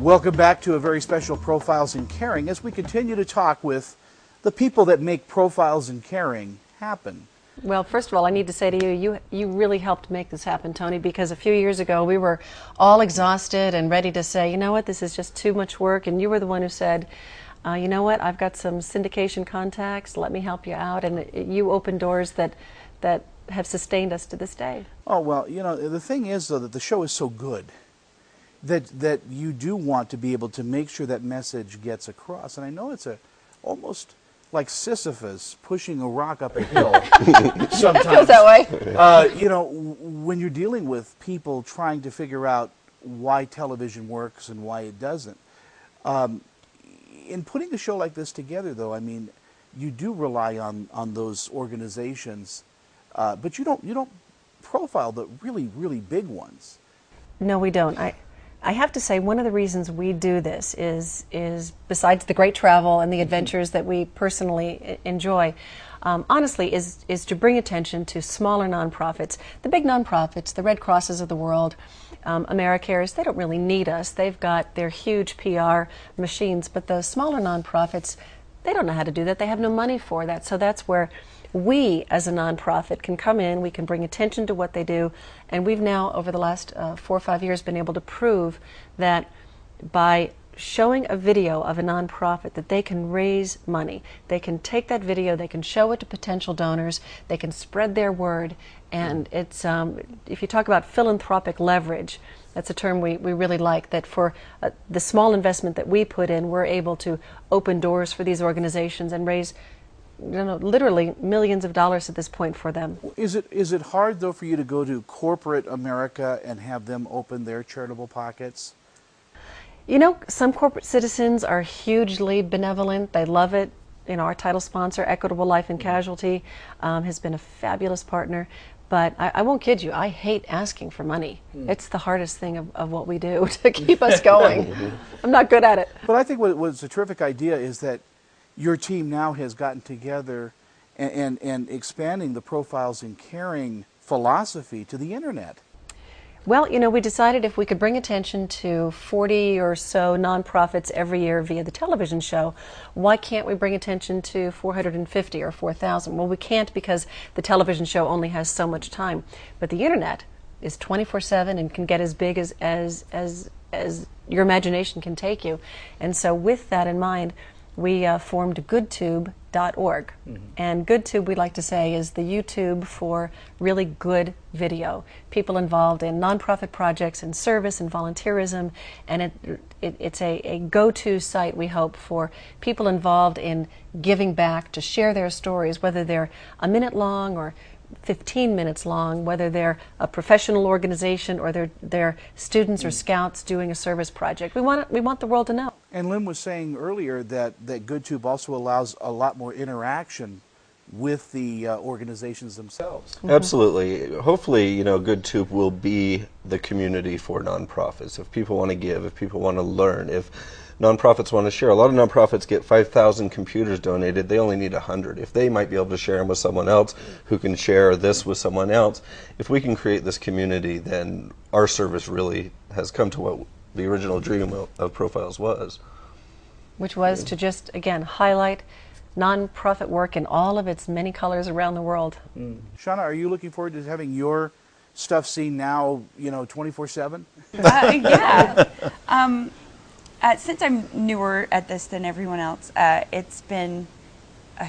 Welcome back to a very special Profiles in Caring as we continue to talk with the people that make Profiles in Caring happen. Well, first of all, I need to say to you, you really helped make this happen, Tony, because a few years ago we were all exhausted and ready to say, you know what, this is just too much work, and you were the one who said, you know what, I've got some syndication contacts, let me help you out, and you opened doors that have sustained us to this day. Oh, well, you know, the thing is, though, that the show is so good that you do want to be able to make sure that message gets across, and I know it's almost like Sisyphus pushing a rock up a hill sometimes. It feels that way. You know, when you're dealing with people trying to figure out why television works and why it doesn't. In putting a show like this together, though, I mean, you do rely on those organizations, but you don't profile the really big ones. No, we don't. I have to say, one of the reasons we do this is besides the great travel and the adventures that we personally enjoy, honestly, is to bring attention to smaller nonprofits. The big nonprofits, the Red Crosses of the world, AmeriCares, they don't really need us. They've got their huge PR machines, but the smaller nonprofits, they don't know how to do that. They have no money for that. So that's where we, as a nonprofit, can come in, we can bring attention to what they do, and we've now, over the last 4 or 5 years, been able to prove that by showing a video of a nonprofit that they can raise money. They can take that video, they can show it to potential donors, they can spread their word, and it's, if you talk about philanthropic leverage, that's a term we really like, that for the small investment that we put in, we're able to open doors for these organizations and raise, you know, literally millions of dollars at this point for them. Is it hard, though, for you to go to corporate America and have them open their charitable pockets? You know, some corporate citizens are hugely benevolent. They love it. You know, our title sponsor, Equitable Life and Casualty, has been a fabulous partner. But I won't kid you, I hate asking for money. It's the hardest thing of what we do to keep us going. I'm not good at it. But I think what's a terrific idea is that your team now has gotten together and expanding the Profiles in Caring philosophy to the internet. Well, you know, we decided if we could bring attention to 40 or so nonprofits every year via the television show, why can't we bring attention to 450 or 4,000? Well, we can't because the television show only has so much time. But the internet is 24/7 and can get as big as your imagination can take you. And so with that in mind, we formed goodtube.org. And GoodTube, we like to say, is the YouTube for really good video. People involved in nonprofit projects and service and volunteerism, and it's a go-to site, we hope, for people involved in giving back to share their stories, whether they're a minute long or 15 minutes long, whether they're a professional organization or they're students or scouts doing a service project. We want the world to know. And Lynn was saying earlier that GoodTube also allows a lot more interaction with the organizations themselves. Absolutely. Hopefully, you know, GoodTube will be the community for nonprofits. If people want to give, if people want to learn, if nonprofits want to share. A lot of nonprofits get 5,000 computers donated. They only need 100. If they might be able to share them with someone else who can share this with someone else, if we can create this community, then our service really has come to what the original dream of Profiles was. Which was to just, again, highlight nonprofit work in all of its many colors around the world. Shauna, are you looking forward to having your stuff seen now, you know, 24/7? Yeah. Since I'm newer at this than everyone else, it's been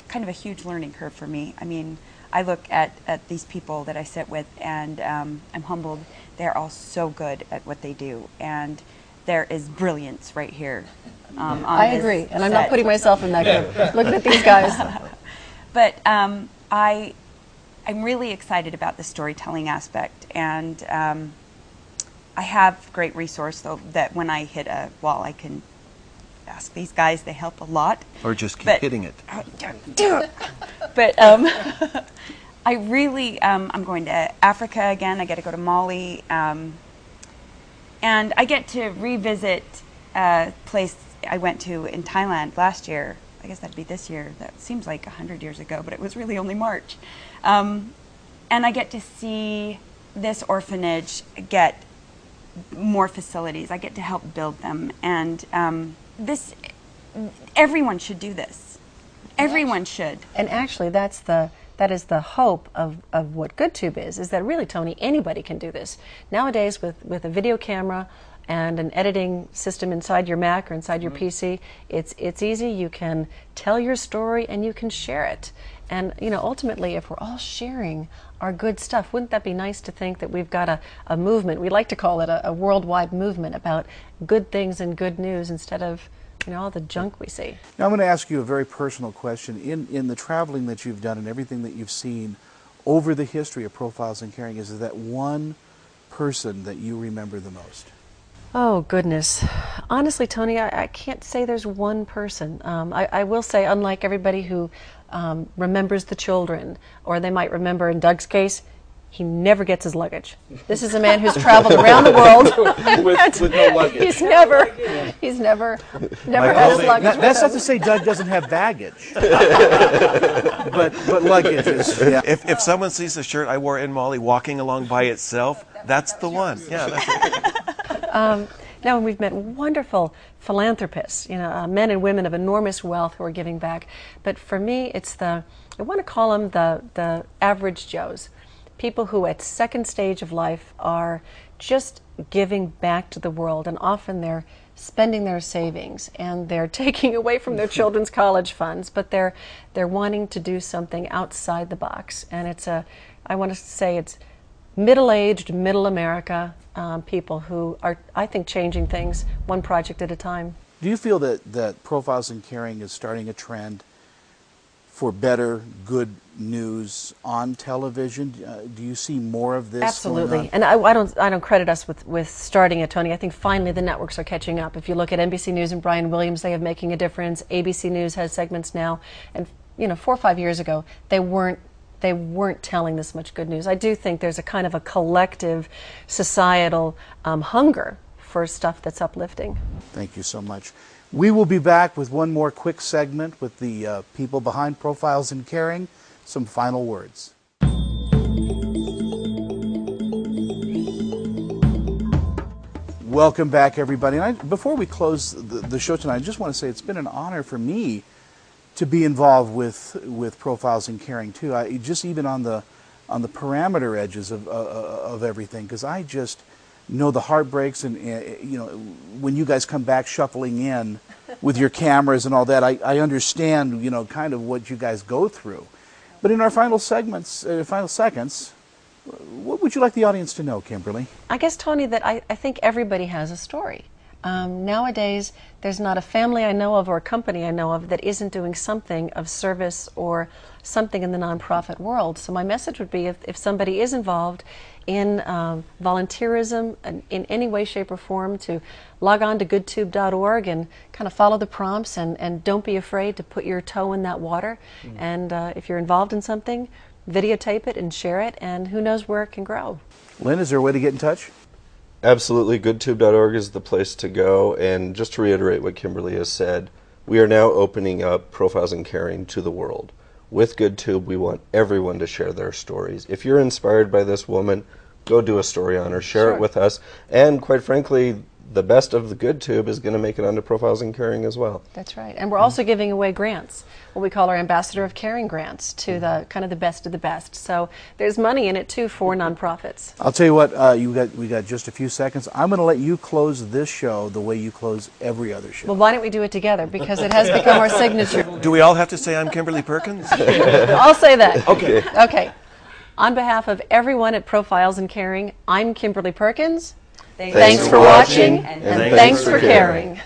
kind of a huge learning curve for me. I mean, I look at these people that I sit with, and I'm humbled. They're all so good at what they do, and there is brilliance right here. I agree, and I'm not putting myself in that group. Looking at these guys. But I'm really excited about the storytelling aspect, and I have great resource, though, that when I hit a wall, I can ask these guys. They help a lot. Or just keep hitting it. But I really, I'm going to Africa again. I get to go to Mali. And I get to revisit a place I went to in Thailand last year. I guess that'd be this year. That seems like 100 years ago, but it was really only March. And I get to see this orphanage get more facilities. I get to help build them, and everyone should do this. Everyone should. And actually, that is the hope of what GoodTube is that really, Tony, anybody can do this. Nowadays, with a video camera and an editing system inside your Mac or inside your PC, it's easy. You can tell your story and you can share it. And ultimately, if we're all sharing our good stuff, wouldn't that be nice to think that we've got a movement? We like to call it a worldwide movement about good things and good news instead of all the junk we see. Now I'm going to ask you a very personal question. In the traveling that you've done and everything that you've seen over the history of Profiles in Caring, is there that one person that you remember the most? Oh, goodness. Honestly, Tony, I can't say there's one person. I will say, unlike everybody who remembers the children, or they might remember, in Doug's case, he never gets his luggage. This is a man who's traveled around the world with no luggage. He's never had his luggage. That's not to say Doug doesn't have baggage, but luggage is. Yeah. If someone sees the shirt I wore in Mali walking along by itself, that's the one. Yeah, that's it. Now, we've met wonderful philanthropists, men and women of enormous wealth who are giving back. But for me, it's I want to call them the average Joes. People who at second stage of life are just giving back to the world, and often they're spending their savings and they're taking away from their children's college funds, but they're wanting to do something outside the box. And I want to say it's middle-aged, middle America people who are, I think, changing things one project at a time. Do you feel that Profiles in Caring is starting a trend for better, good news on television? Do you see more of this? Absolutely, and I don't credit us with starting it, Tony. I think finally the networks are catching up. If you look at NBC News and Brian Williams, they have Making a Difference. ABC News has segments now, and 4 or 5 years ago they weren't telling this much good news. I do think there's a kind of a collective societal hunger for stuff that's uplifting. Thank you so much. We will be back with one more quick segment with the people behind Profiles in Caring. Some final words. Welcome back, everybody. And before we close the show tonight, I just want to say it's been an honor for me to be involved with Profiles in Caring too. Just even on the parameter edges of everything, because I just know the heartbreaks, and when you guys come back shuffling in with your cameras and all that, I understand kind of what you guys go through. But in our final seconds, what would you like the audience to know, Kimberly? I guess, Tony, that I think everybody has a story. Nowadays, there's not a family I know of or a company I know of that isn't doing something of service or something in the nonprofit world. So my message would be, if somebody is involved in volunteerism in any way, shape, or form, to log on to goodtube.org and kind of follow the prompts, and don't be afraid to put your toe in that water. And if you're involved in something, videotape it and share it, and who knows where it can grow. Lynn, is there a way to get in touch? Absolutely. Goodtube.org is the place to go. And just to reiterate what Kimberly has said, we are now opening up Profiles in Caring to the world. With GoodTube, we want everyone to share their stories. If you're inspired by this woman, go do a story on her, share it with us. And quite frankly, the best of the GoodTube is going to make it onto Profiles in Caring as well. That's right. And we're also giving away grants, what we call our Ambassador of Caring grants, to the kind of the best of the best. So there's money in it too for nonprofits. I'll tell you what, we got just a few seconds. I'm going to let you close this show the way you close every other show. Well, why don't we do it together, because it has become our signature. Do we all have to say I'm Kimberly Perkins? I'll say that. Okay. Okay. On behalf of everyone at Profiles in Caring, I'm Kimberly Perkins. Thanks for watching, and thanks for caring.